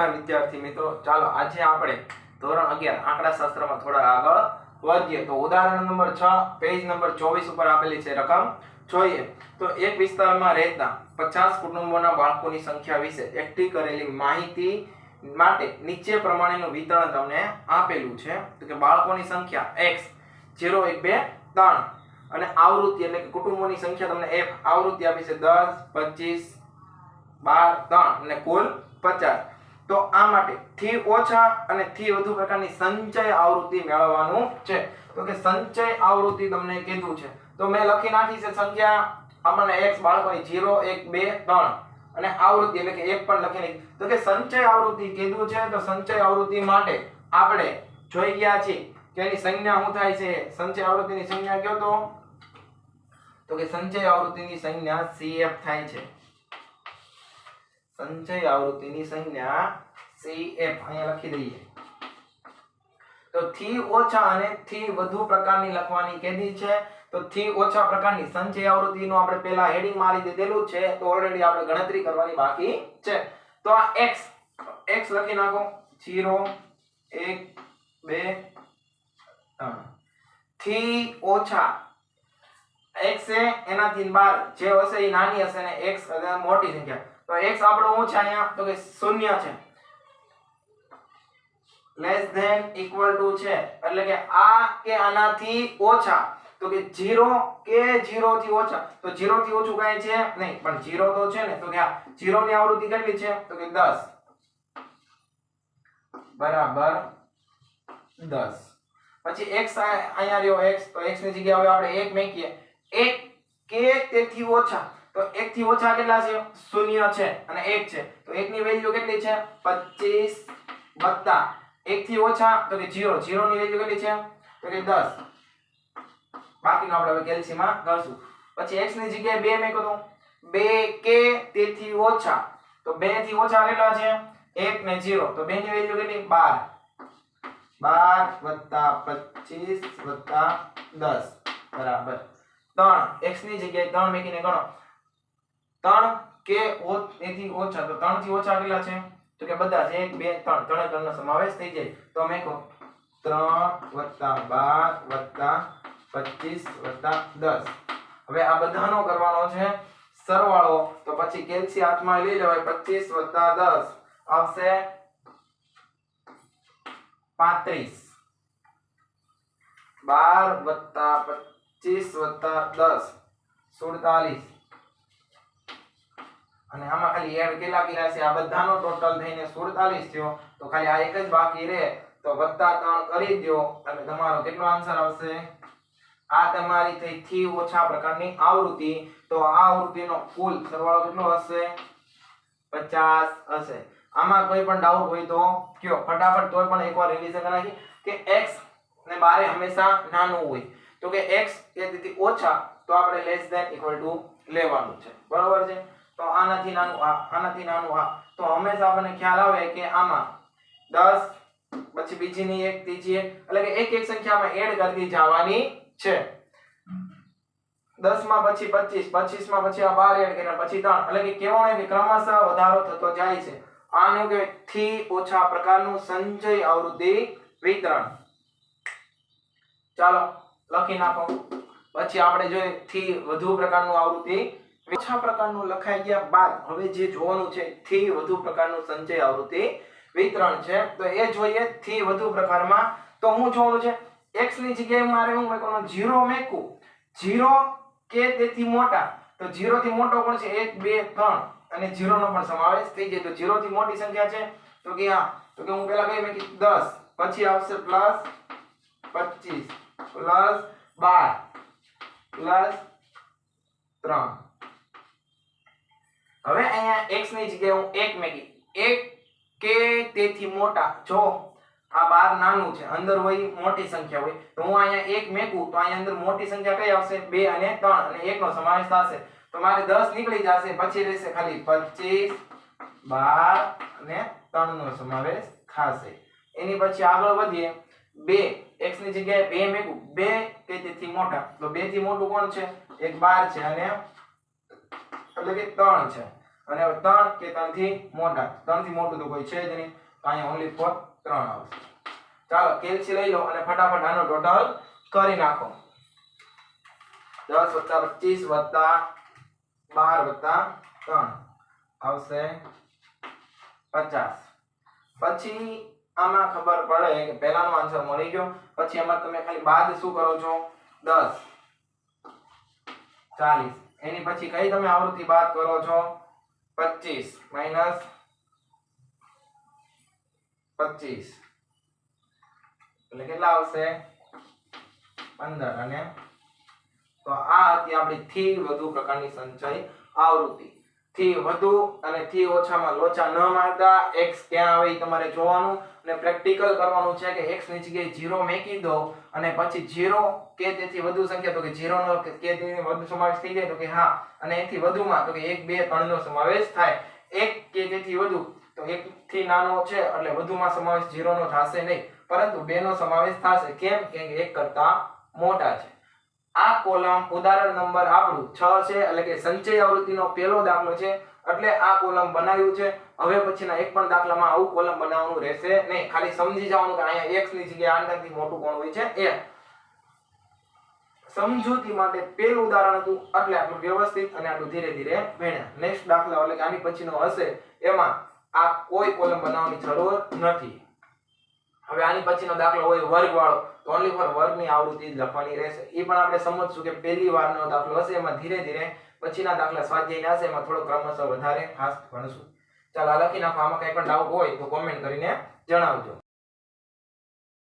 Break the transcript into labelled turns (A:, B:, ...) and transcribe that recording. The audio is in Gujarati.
A: વિદ્યાર્થી મિત્રો, ચાલો આજે આપણે ધોરણ 11 આંકડાશાસ્ત્રમાં થોડા આગળ વધીએ. તો ઉદાહરણ નંબર 6 પેજ નંબર 24 ઉપર આપેલી છે રકમ જોઈએ. તો એક વિસ્તારમાં રહેતા 50 કુટુંબોના બાળકોની સંખ્યા વિશે એકઠી કરેલી માહિતી માટે નીચે પ્રમાણેનું વિતરણ તમને આપેલું છે. તો કે બાળકોની સંખ્યા x 0 1 2 3 અને આવૃત્તિ એટલે કે કુટુંબોની સંખ્યા તમને f આવૃત્તિ આપી છે 10 25 12 3 અને કુલ 50. તો આ માટે થી ઓછા અને થી વધુ પ્રકારની સંચય આવૃત્તિ મેળવવાનું છે. તો કે સંચય આવૃત્તિ તમને કીધું છે તો મેં લખી નાખી છે સંખ્યા આપણને x બાળકોની 0 1 2 3 અને આવૃત્તિ એટલે કે 1 પણ લખી નાખી. તો કે સંચય આવૃત્તિ કીધું છે તો સંચય આવૃત્તિ માટે આપણે જોઈ ગયા છીએ કે એની સંજ્ઞા શું થાય છે. સંચય આવૃત્તિની સંજ્ઞા કયો તો કે સંચય આવૃત્તિની સંજ્ઞા CF થાય છે. સંચય આવૃત્તિની સંજ્ઞા CF અહીંયા લખી દઈએ. તો થી ઓછા અને થી વધુ પ્રકારની લખવાની કીધી છે. તો થી ઓછા પ્રકારની સંચય આવૃત્તિનો આપણે પહેલા હેડિંગ મારી દીધેલું છે તો ઓલરેડી આપણે ગણતરી કરવાની બાકી છે. તો આ x લખી નાખો 0 1 2 3 થી ઓછા x છે એનાથી 12 જે હશે એ નાની હશે અને x મોટી સંખ્યા. તો x આપણો શું છે અહીંયા તો કે 0 છે લેસ ધેન ઇક્વલ ટુ છે એટલે કે આ કે આનાથી ઓછા. તો કે 0 કે 0 થી ઓછા. તો 0 થી ઓછું કાંઈ છે નહીં પણ 0 તો છે ને. તો કે આ 0 ની આવૃત્તિ કેટલી છે તો કે 10 બરાબર 10. પછી x અહીંયા રહ્યો x તો x ની જગ્યાએ હવે આપણે 1 મૂકીએ. 1 કે તેથી ઓછા તો 1 થી ઓછા કેટલા છે 0 છે અને 1 છે. તો 1 ની વેલ્યુ કેટલી છે 25 વત્તા 1 થી ઓછા તો કે 0 0 ની વેલ્યુ કેટલી છે તો કે 10. બાકીનો આપણે હવે કેલ્સીમાં કરશું. પછી x ની જગ્યાએ 2 મૂકો તો 2 કે તેથી ઓછા તો 2 થી ઓછા કેટલા છે 1 ને 0 તો 2 ની વેલ્યુ કેટલી 12 12 વત્તા 25 વત્તા 10 બરાબર 3. x ની જગ્યાએ 3 મૂકીને ગણો 3 કે તેથી ઓછા તો 3 થી ઓછા કેટલા છે તો કે બધા છે 1 2 3 ત્રણે ત્રણનો સમાવેશ થઈ જાય. તો મેં કહો 3 વત્તા 12 વત્તા 25 વત્તા 10. હવે આ બધાનો કરવાનો છે સરવાળો. તો પછી કેલ્સી હાથમાં લઈ લેવાય 25 વત્તા 10 આવશે 35. 12 વત્તા 25 વત્તા 10 47. અને આમાં ખાલી એડ કેટલા કર્યા છે આ બધાનો ટોટલ થઈને 47 થયો. તો ખાલી આ એક જ બાકી રહે તો વત્તા 3 કરી દો એટલે તમારો કેટલો આન્સર આવશે. આ તમારી થી ઓછા પ્રકારની આવૃત્તિ. તો આ આવૃત્તિનો કુલ સરવાળો કેટલો હશે 50 હશે. આમાં કોઈ પણ ડાઉટ હોય તો કયો ફટાફટ. તોય પણ એકવાર રિવિઝન કરી નાખી કે x ને બારે હંમેશા નાનું હોય. તો કે x એ તેથી ઓછા તો આપણે લેસ ધેન ઇક્વલ ટુ લેવાનું છે બરોબર છે. તો આનાથી નાનું આનાથી નાનું તો હંમેશા આપણને ખ્યાલ આવે કે આમાં 10 પછી બીજીની એક ત્રીજી એક એટલે કે એક એક સંખ્યામાં એડ કરતી જવાની છે. 10 માં પછી 25 25 માં પછી આ 12 એડ કર્યા પછી 3 એટલે કે કેવો ને ક્રમશઃ વધારો થતો જાય છે. આનું કે થી ઓછા પ્રકારનું સંચય આવૃત્તિ વિતરણ. ચાલો લખી નાખો. પછી આપણે જોઈએ થી વધુ પ્રકારનું આવૃત્તિ ઓછા પ્રકારનું લખાઈ ગયા બાદ હવે જે જોવાનું છે થી વધુ પ્રકારનું સંચય આવૃત્તિ વિતરણ છે. તો એ જોઈએ થી વધુ પ્રકારમાં. તો હું જોવાનું છે x ની જગ્યાએ મારે હું મૂકવાનું 0 મૂકું 0 કે તેથી મોટા. તો 0 થી મોટો કોણ છે 1 2 3 અને 0 નો પણ સમાવેશ થઈ જાય. તો 0 થી મોટી સંખ્યા છે તો કે હા તો કે હું પહેલા કઈ મૂકી 10 પછી આવશે પ્લસ 25 પ્લસ 12 પ્લસ 3. હવે અહીંયા x ની જગ્યાએ હું 1 મૂકી 1 કે તેથી મોટા. જો આ 12 નાનું છે અંદર હોય મોટી સંખ્યા હોય તો હું અહીંયા 1 મૂકું તો અહીંયા અંદર મોટી સંખ્યા કઈ આવશે 2 અને 3 અને 1 નો સમાવેશ થશે. તો મારે 10 નીકળી જશે પછી રહેશે ખાલી 25 12 અને 3 નો સમાવેશ થશે. એની પછી આગળ વધીએ 2 x ની જગ્યાએ 2 મૂકું 2 કે તેથી મોટા. તો 2 થી મોટું કોણ છે એક 12 છે અને એટલે કે 3 છે. અને હવે 3 કે 3 થી મોટા, 3 થી મોટું તો કોઈ છે જ નહીં, અહીંયા ઓન્લી ફોર 3 આવશે. ચાલો કેલ્સી લઈ લો અને ફટાફટ આનો ટોટલ કરી નાખો. 10 + 25 + 12 + 3 આવશે 50. પછી આમાં ખબર પડે કે પહેલાનો આન્સર મળી ગયો, પછી આમાં તમે ખાલી બાદ શું કરો છો? 10 40. એની પછી કઈ તમે આવૃત્તિ બાદ કરો છો? 25 - 25 એટલે કેટલા આવશે? 15. અને તો આ હતી આપણી થી વધુ પ્રકારની સંચય આવૃત્તિ. થી વધુ અને થી ઓછામાં લોચા ન મારતા. x ક્યાં આવે એ તમારે જોવાનું અને પ્રેક્ટિકલ કરવાનું છે કે x ની જગ્યાએ 0 મૂકી દો અને પછી 0 કે તેથી વધુ સંખ્યા, તો કે 0 નો કે તેથી વધુ સમાવેશ થઈ જાય, તો કે હા, અને એથી વધુમાં તો કે 1 2 3 નો સમાવેશ થાય. 1 કે તેથી વધુ તો 1 થી નાનો છે એટલે વધુમાં સમાવેશ 0 નો થશે નહીં, પરંતુ 2 નો સમાવેશ થશે. કેમ? કે 1 કરતા મોટા છે. આ કોલમ ઉદાહરણ નંબર આપણું 6 છે, એટલે કે સંચય આવૃત્તિનો પહેલો દાખલો છે, એટલે આ કોલમ બનાવ્યું છે. હવે પછીના એક પણ દાખલામાં આવું કોલમ બનાવવાનું રહેશે નહીં. ખાલી સમજી જવાનું કે અહીંયા x ની જગ્યાએ આનાથી મોટું કોણ હોય છે એ સમજૂતી માટે પહેલું ઉદાહરણ હતું, એટલે આટલું વ્યવસ્થિત અને આટલું ધીરે ધીરે ભણ્યા. નેક્સ્ટ દાખલો એટલે કે આની પછીનો હશે એમાં આ કોઈ કોલમ બનાવવાની જરૂર નથી. હવે આની પછીનો દાખલો હોય વર્ગ વાળો, તો ઓન્લી ફોર વર્ગની આવૃત્તિ જ લખવાની રહેશે. એ પણ આપણે સમજશું કે પહેલી વારનો દાખલો હશે, એમાં ધીરે ધીરે પછીના દાખલા સ્વાધ્યાયના હશે, એમાં થોડો ક્રમશઃ વધારે ખાસ ભણશું. ચાલો આ લખી નાખો. આમાં કંઈ પણ ડાઉટ હોય તો કોમેન્ટ કરીને જણાવજો.